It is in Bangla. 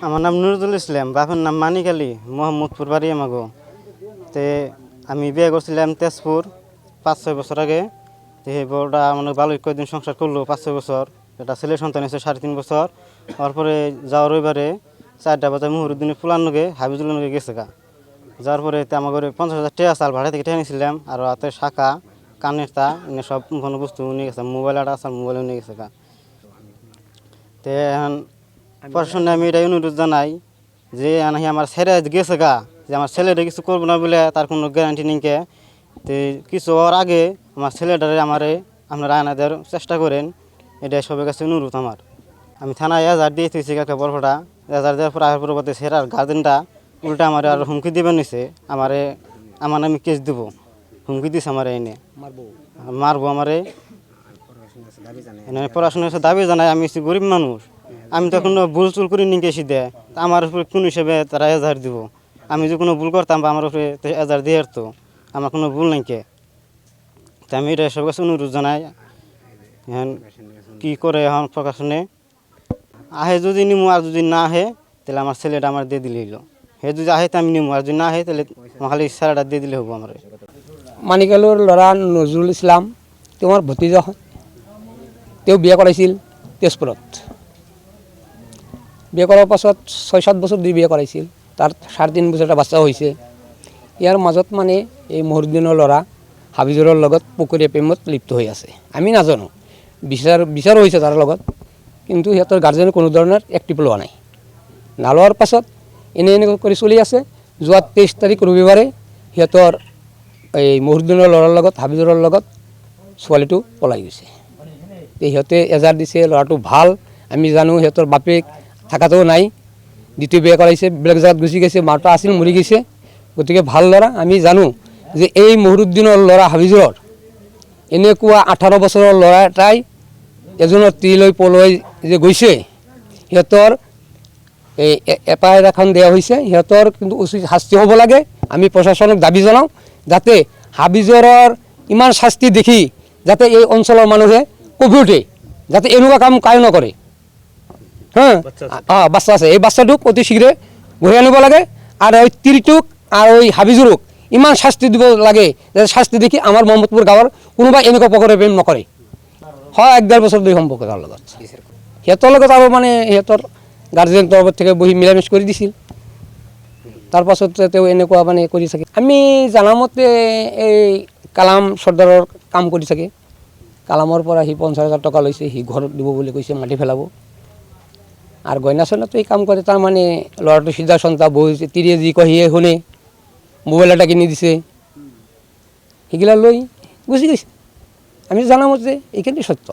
আমার নাম নুরুল ইসলাম, বাপের নাম মানিক আলী, মোহাম্মদপুর বাড়ি আমাগো। তে আমি বিয়ে করছিলাম তেজপুর 5-6 বছর আগে। তো এই বউটা মানে ভালোই কয়েকদিন সংসার করলো, 5-6 বছর। এটা ছেলে সন্তান এসে 3.5 বছর। তারপরে যাওয়ার রবিবারে 4টা বাজে মুহুরুদ্দিনের ফুলার নগে হাবিজুল নগে গেছে গা। যাওয়ার পরে আমার ঘরে 50,000 টাকা চাল ভাড়া থেকে টাকা নিয়েছিলাম, আর হাতে শাখা কানের তা এনে সব কোনো বস্তু নিয়ে গেছে, মোবাইল একটা আছে মোবাইলও নিয়ে গেছে গা। তো এখন প্রশাসনে আমি এটাই অনুরোধ জানাই যে আমার ছেলে গেছে গা, যে আমার ছেলেটা কিছু করবো না বলে তার কোনো গ্যারান্টি নিকে। তো কিছু হওয়ার আগে আমার ছেলেটারে আপনারা আনা দেওয়ার চেষ্টা করেন, এটাই সবার কাছে অনুরোধ আমার। আমি থানায় এজাহার দিয়ে দিয়েছি একটা বরফটা, এজাহার দেওয়ার পর আসার পরবর্তী সেরার গার্জেনটা উল্টা আমার আর হুমকি দিবেন নিছে, আমার আমি কেস দেবো, হুমকি দিছে আমার এনে মারবো আমারে। পড়াশোনার দাবি জানাই, আমি গরিব মানুষ, আমি তো কোনো ভুল চুল করে নিয়ে এসে দেয়, আমার উপরে কোন হিসেবে তারা এজাহার দিব? আমি যদি কোনো ভুল করতাম বা আমার উপরে এজাহার দিয়ে তো আমার কোনো ভুল নাই কে। তো আমি এটা সব কাছে অনুরোধ জানাই। এখন কী করে এখন প্রকাশনে আহে, যদি নিমু, আর যদি না আহে তাহলে আমার ছেলেটা আমার দিয়ে দিলে হইলো। হে যদি আহে তো আমি নিমু, আর যদি না আহে তাহলে খালি ছেলেটা দিয়ে দিলে হবো আমার। মানিকালুর ল'ৰা নজরুল ইসলাম তেওঁৰ ভতিজা হয়। তেওঁ বিয়া কৰাইছিল তেজপুৰত। বিয়া কৰাৰ পাছত 6-7 বছৰ দি বিয়া কৰাইছিল, তাৰ 3.5 বছৰ এটা বাচ্চা হৈছে। ইয়াৰ মাজত মানে এই মহিউদ্দিনৰ ল'ৰা হাবিজুৰৰ লগত পুখুৰীয়া প্ৰেমত লিপ্ত হৈ আছে। আমি নাজানো, বিচাৰো হৈছে তাৰ লগত, কিন্তু সিহঁতৰ গাৰ্জেনে কোনো ধৰণৰ এক্টিভ লোৱা নাই। নালোৱাৰ পাছত এনেকৈ কৰি চলি আছে। যোৱা 23 তাৰিখ ৰবিবাৰে সিহঁতৰ এই মহিউদ্দিনৰ ল'ৰাৰ লগত হাবিজুৰৰ লগত ছোৱালীটো পলাই গৈছে। সিহঁতে এজাহাৰ দিছে ল'ৰাটো ভাল, আমি জানো সিহঁতৰ বাপেক থাকাটো নাই, দ্বিতীয় বিয়া কৰাইছে, বেলেগ জেগাত গুচি গৈছে, মাটা আছিল মৰি গৈছে। গতিকে ভাল ল'ৰা, আমি জানো যে এই মহিউদ্দিনৰ ল'ৰা হাবিজুৰৰ এনেকুৱা 18 বছৰৰ ল'ৰা এটাই এজনৰ তিলৈ পলুৱাই যে গৈছে, সিহঁতৰ এই এফআইআৰ এখন দিয়া হৈছে। সিহঁতৰ কিন্তু উচিত শাস্তি হ'ব লাগে। আমি প্ৰশাসনক দাবী জনাওঁ যাতে হাবিজুৰৰ ইমান শাস্তি দেখি যাতে এই অঞ্চলৰ মানুহে কঁপি উঠে, যাতে এনেকুৱা কাম কায়ো নকৰে। বাচ্চা আছে, এই বাচ্চাটোক অতি শীঘ্ৰে ঘূৰাই আনিব লাগে, আৰু ওই তিৰিটোক আৰু ওই হাবিজুৰক ইমান শাস্তি দিব লাগে যাতে শাস্তি দেখি আমাৰ মহম্মদপুৰ গাঁৱৰ কোনোবাই এনেকুৱা প্ৰকাৰে প্ৰেম নকৰে। হয়, 1.5 বছৰ ধৰি সম্পৰ্ক তাৰ লগত। সিহঁতৰ লগত আৰু মানে সিহঁতৰ গাৰ্জেন তৰফৰ থেকে বহি মিলামিছ কৰি দিছিল। তাৰ পাছত তেওঁ এনেকুৱা মানে কৰি থাকে। আমি জানামতে এই কালাম চৰ্দাৰৰ কাম কৰি থাকে। কালামৰ পৰা সি 50,000 টকা লৈছে, সি ঘৰত দিব বুলি কৈছে, মাটি পেলাব। আর গয়না চয়নাতো এই কাম করে, তার মানে ল'ৰাটো সিধা সন্তা বহিছে, তিৰিয়ে যি কয় সিয়ে শুনে, মোবাইল এটা কিনি দিছে, সেইগিলা লৈ গুচি গৈছে। আমি জানামতে এইখিনি সত্য।